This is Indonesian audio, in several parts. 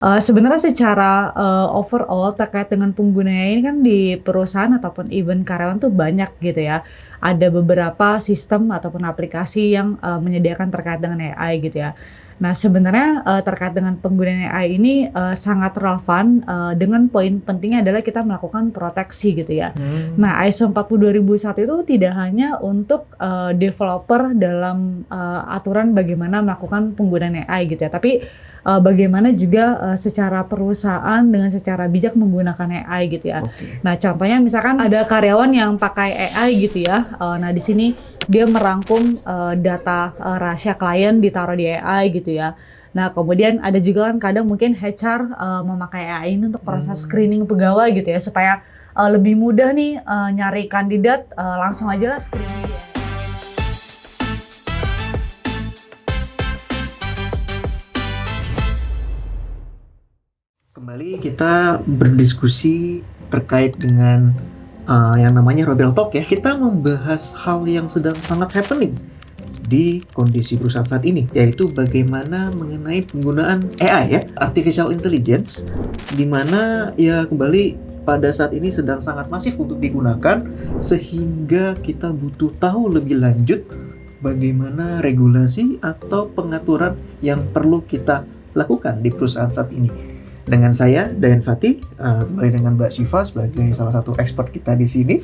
Sebenarnya secara, overall terkait dengan penggunanya ini kan di perusahaan ataupun even karyawan tuh banyak gitu ya. Ada beberapa sistem ataupun aplikasi yang, menyediakan terkait dengan AI gitu ya. Nah sebenarnya, terkait dengan penggunaan AI ini, sangat relevan, dengan poin pentingnya adalah kita melakukan proteksi gitu ya. Mmm, Nah ISO 42001 itu tidak hanya untuk, developer dalam, aturan bagaimana melakukan penggunaan AI gitu ya, tapi bagaimana juga, secara perusahaan dengan secara bijak menggunakan AI gitu ya. oke. Nah contohnya misalkan ada karyawan yang pakai AI gitu ya, nah di sini dia merangkum, data, rahasia klien ditaruh di AI gitu ya. Nah kemudian ada juga kan kadang mungkin HR, memakai AI ini untuk proses Mmm, screening pegawai gitu ya supaya, lebih mudah nih, nyari kandidat, langsung aja lah screening di AI. kembali kita berdiskusi terkait dengan, yang namanya Robel Talk ya. Kita membahas hal yang sedang sangat happening di kondisi perusahaan saat ini, yaitu bagaimana mengenai penggunaan AI ya, artificial intelligence, di mana ya kembali pada saat ini sedang sangat masif untuk digunakan, sehingga kita butuh tahu lebih lanjut bagaimana regulasi atau pengaturan yang perlu kita lakukan di perusahaan saat ini. Dengan saya, Dayan Fatih, kembali dengan Mbak Syifa sebagai salah satu expert kita di sini.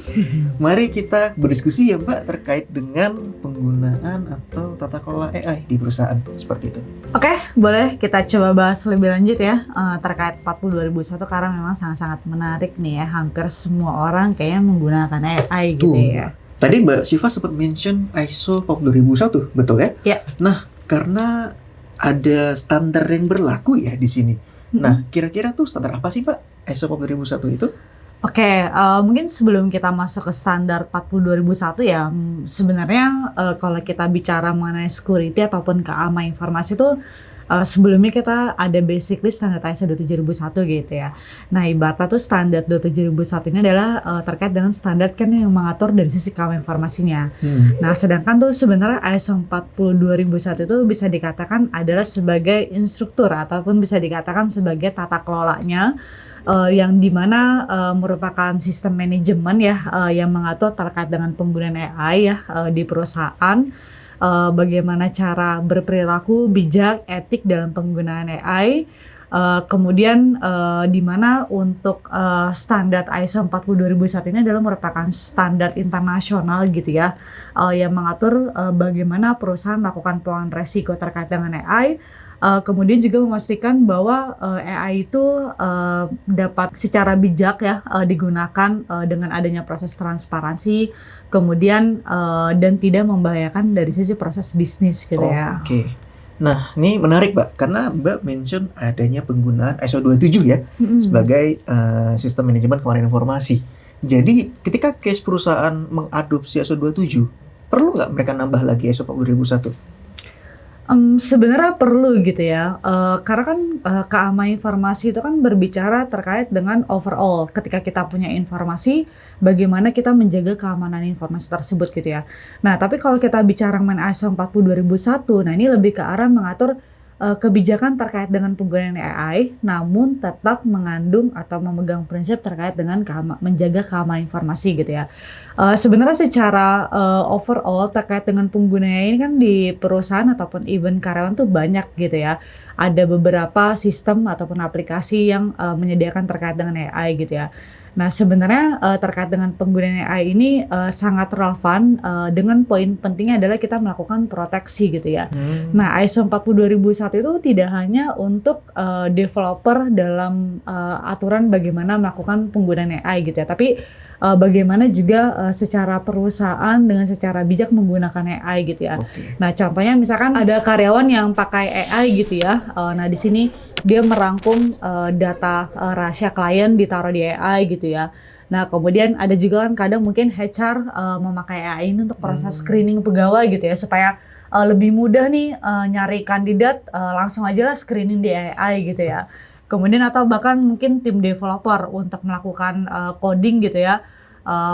Mari kita berdiskusi ya Mbak terkait dengan penggunaan atau tata kelola AI di perusahaan seperti itu. Oke, boleh kita coba bahas lebih lanjut ya, terkait 40 2001 karena memang sangat-sangat menarik nih ya, hampir semua orang kayaknya menggunakan AI gitu Tuh, ya. tadi Mbak Syifa sempat mention ISO 42001, betul ya? Ya, Nah, karena ada standar yang berlaku ya di sini. mhm. Nah, kira-kira tuh standar apa sih Mbak ISO 42001 itu? Oke, mungkin sebelum kita masuk ke standar 40 2001 ya, sebenarnya, kalau kita bicara mengenai security ataupun keamanan informasi itu, sebelumnya kita ada basically standar ISO 27001 gitu ya. Nah, ibaratnya tuh standar 27001 ini adalah, terkait dengan standar kan yang mengatur dari sisi keamanan informasinya. Hmm. Nah, sedangkan tuh sebenarnya ISO 42001 itu bisa dikatakan adalah sebagai instruktur ataupun bisa dikatakan sebagai tata kelolanya, yang di mana, merupakan sistem manajemen ya, yang mengatur terkait dengan penggunaan AI ya, di perusahaan, bagaimana cara berperilaku bijak, etik dalam penggunaan AI, kemudian, di mana untuk, standar ISO 42001 ini adalah merupakan standar internasional gitu ya, yang mengatur, bagaimana perusahaan melakukan pengelolaan resiko terkait dengan AI, kemudian juga memastikan bahwa, AI itu, dapat secara bijak ya, digunakan, dengan adanya proses transparansi, kemudian, dan tidak membahayakan dari sisi proses bisnis gitu ya. Oke. Nah, ini menarik, Mbak, karena Mbak mention adanya penggunaan ISO 27 ya, Mhm. sebagai, sistem manajemen keamanan informasi. Jadi, ketika case perusahaan mengadopsi ISO 27, perlu nggak mereka nambah lagi ISO 42001? Sebenarnya perlu gitu ya, karena kan, keamanan informasi itu kan berbicara terkait dengan overall ketika kita punya informasi, bagaimana kita menjaga keamanan informasi tersebut gitu ya. Nah tapi kalau kita bicara mengenai ISO 42001, nah ini lebih ke arah mengatur, kebijakan terkait dengan penggunaan AI, namun tetap mengandung atau memegang prinsip terkait dengan menjaga keamanan informasi gitu ya. Sebenarnya secara, overall terkait dengan penggunanya ini kan di perusahaan ataupun even karyawan tuh banyak gitu ya. Ada beberapa sistem ataupun aplikasi yang, menyediakan terkait dengan AI gitu ya. Nah sebenarnya, terkait dengan penggunaan AI ini, sangat relevan, dengan poin pentingnya adalah kita melakukan proteksi gitu ya. Hmm. Nah ISO 42001 itu tidak hanya untuk, developer dalam, aturan bagaimana melakukan penggunaan AI gitu ya, tapi bagaimana juga, secara perusahaan dengan secara bijak menggunakan AI gitu ya. Oke. Nah contohnya misalkan ada karyawan yang pakai AI gitu ya, nah di sini dia merangkum, data, rahasia klien ditaruh di AI gitu ya. Nah kemudian ada juga kan kadang mungkin HR, memakai AI ini untuk proses Mmm, screening pegawai gitu ya supaya, lebih mudah nih, nyari kandidat, langsung aja lah screening di AI gitu ya. Kemudian atau bahkan mungkin tim developer untuk melakukan, coding gitu ya,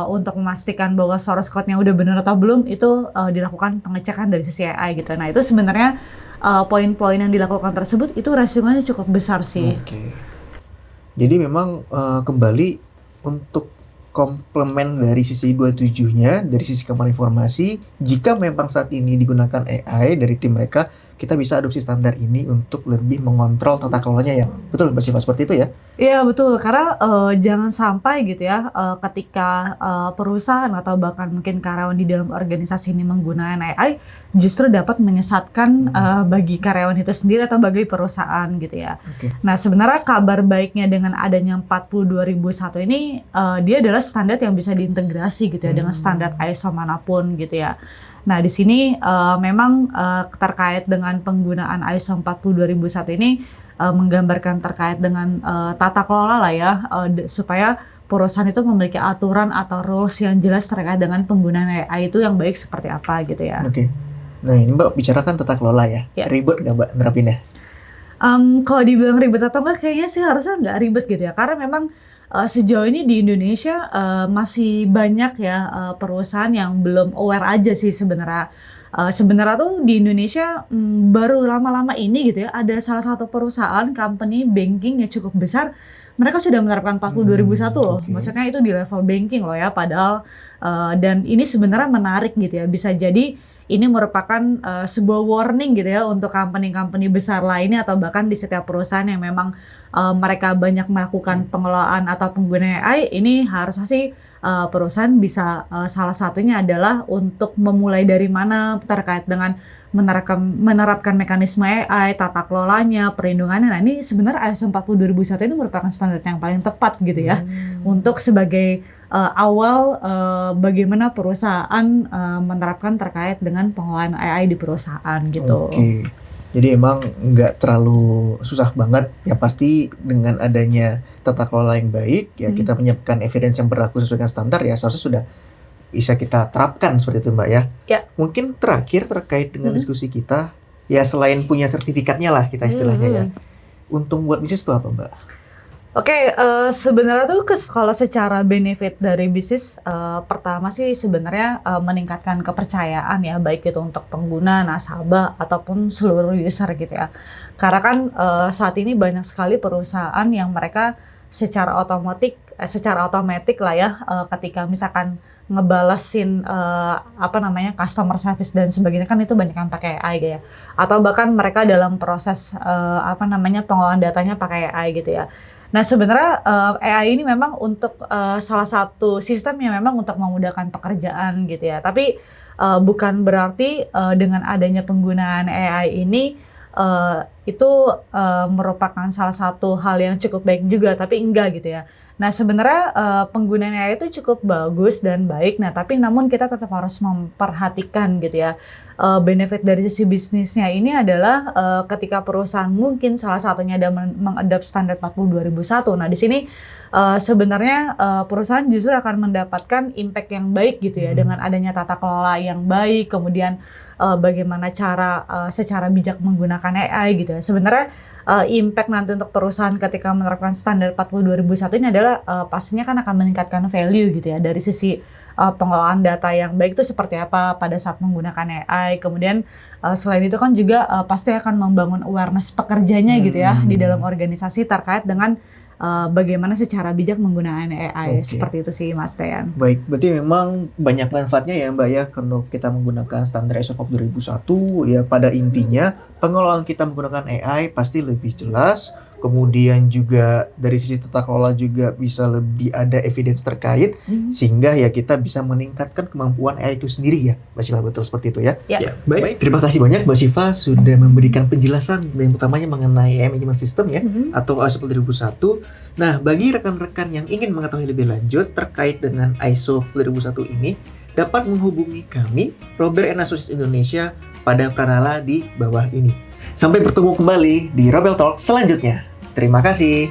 untuk memastikan bahwa source code-nya udah benar atau belum, itu dilakukan pengecekan dari sisi AI gitu. Nah itu sebenarnya poin-poin yang dilakukan tersebut itu resikonya cukup besar sih. Oke. Jadi memang kembali untuk komplement dari sisi 27-nya, dari sisi keamanan informasi, jika memang saat ini digunakan AI dari tim mereka, kita bisa adopsi standar ini untuk lebih mengontrol tata kelolanya ya. Betul Mbak Siva, seperti itu ya? Iya betul, karena jangan sampai gitu ya ketika perusahaan atau bahkan mungkin karyawan di dalam organisasi ini menggunakan AI justru dapat menyesatkan bagi karyawan itu sendiri atau bagi perusahaan gitu ya. Oke. Nah sebenarnya kabar baiknya dengan adanya 42001 ini dia adalah standar yang bisa diintegrasi gitu ya dengan standar ISO manapun gitu ya. Nah di sini memang terkait dengan penggunaan ISO 42001 ini menggambarkan terkait dengan tata kelola lah ya, supaya perusahaan itu memiliki aturan atau rules yang jelas terkait dengan penggunaan AI itu yang baik seperti apa gitu ya. Oke. Nah ini Mbak bicarakan tata kelola ya. Ya. Ribet nggak Mbak nerapinnya? Kalau dibilang ribet atau enggak, kayaknya sih harusnya nggak ribet gitu ya, karena memang sejauh ini di Indonesia masih banyak ya perusahaan yang belum aware aja sih sebenarnya. Sebenarnya tuh di Indonesia baru lama-lama ini gitu ya, ada salah satu perusahaan company banking yang cukup besar, mereka sudah menerapkan 42001 loh. Oke. Maksudnya itu di level banking loh ya, padahal dan ini sebenarnya menarik gitu ya, bisa jadi ini merupakan sebuah warning gitu ya untuk company-company besar lainnya atau bahkan di setiap perusahaan yang memang mereka banyak melakukan pengelolaan atau penggunaan AI. Ini harusnya sih perusahaan bisa salah satunya adalah untuk memulai dari mana terkait dengan menerapkan mekanisme AI, tata kelolanya, perlindungannya. Nah ini sebenarnya ISO 42001 ini merupakan standar yang paling tepat gitu ya untuk sebagai awal bagaimana perusahaan menerapkan terkait dengan pengelolaan AI di perusahaan gitu. Oke. Jadi emang nggak terlalu susah banget ya, pasti dengan adanya tata kelola yang baik ya kita menyiapkan evidence yang berlaku sesuai dengan standar ya seharusnya sudah bisa kita terapkan seperti itu Mbak ya. Ya. Mungkin terakhir terkait dengan diskusi kita ya, selain punya sertifikatnya lah kita istilahnya ya, untung buat bisnis itu apa Mbak? Oke, sebenarnya tuh kalau secara benefit dari bisnis, pertama sih sebenarnya meningkatkan kepercayaan ya, baik itu untuk pengguna, nasabah ataupun seluruh user gitu ya. Karena kan saat ini banyak sekali perusahaan yang mereka secara otomatis lah ya, ketika misalkan ngebalasin customer service dan sebagainya, kan itu banyak yang pakai AI gitu ya. Atau bahkan mereka dalam proses pengelolaan datanya pakai AI gitu ya. Nah sebenarnya AI ini memang untuk salah satu sistem yang memang untuk memudahkan pekerjaan gitu ya. Tapi bukan berarti dengan adanya penggunaan AI ini itu merupakan salah satu hal yang cukup baik juga, tapi enggak gitu ya. Nah sebenarnya penggunaan AI itu cukup bagus dan baik, nah tapi namun kita tetap harus memperhatikan gitu ya. Benefit dari sisi bisnisnya ini adalah ketika perusahaan mungkin salah satunya ada mengadopsi standar 42001. Nah di sini sebenarnya perusahaan justru akan mendapatkan impact yang baik gitu ya dengan adanya tata kelola yang baik, kemudian bagaimana cara secara bijak menggunakan AI gitu ya. Sebenarnya impact nanti untuk perusahaan ketika menerapkan standar 42001 ini adalah pastinya kan akan meningkatkan value gitu ya, dari sisi pengelolaan data yang baik itu seperti apa pada saat menggunakan AI. Kemudian selain itu kan juga pasti akan membangun awareness pekerjanya gitu ya di dalam organisasi terkait dengan bagaimana secara bijak menggunakan AI. Seperti itu sih Mas Dayan. Baik, berarti memang banyak manfaatnya ya Mbak ya kalau kita menggunakan standar ISO 42001 ya. Pada intinya pengelolaan kita menggunakan AI pasti lebih jelas, kemudian juga dari sisi tata kelola juga bisa lebih ada evidence terkait, sehingga ya kita bisa meningkatkan kemampuan AI itu sendiri ya Mbak Siva, betul seperti itu ya? Ya. Baik, terima kasih banyak Mbak Siva sudah memberikan penjelasan yang utamanya mengenai AI Management System ya, atau ISO 42001. Nah, bagi rekan-rekan yang ingin mengetahui lebih lanjut terkait dengan ISO 42001 ini, dapat menghubungi kami, Robert & Associates Indonesia, pada pranala di bawah ini. Sampai bertemu kembali di Robel Talk selanjutnya. Terima kasih.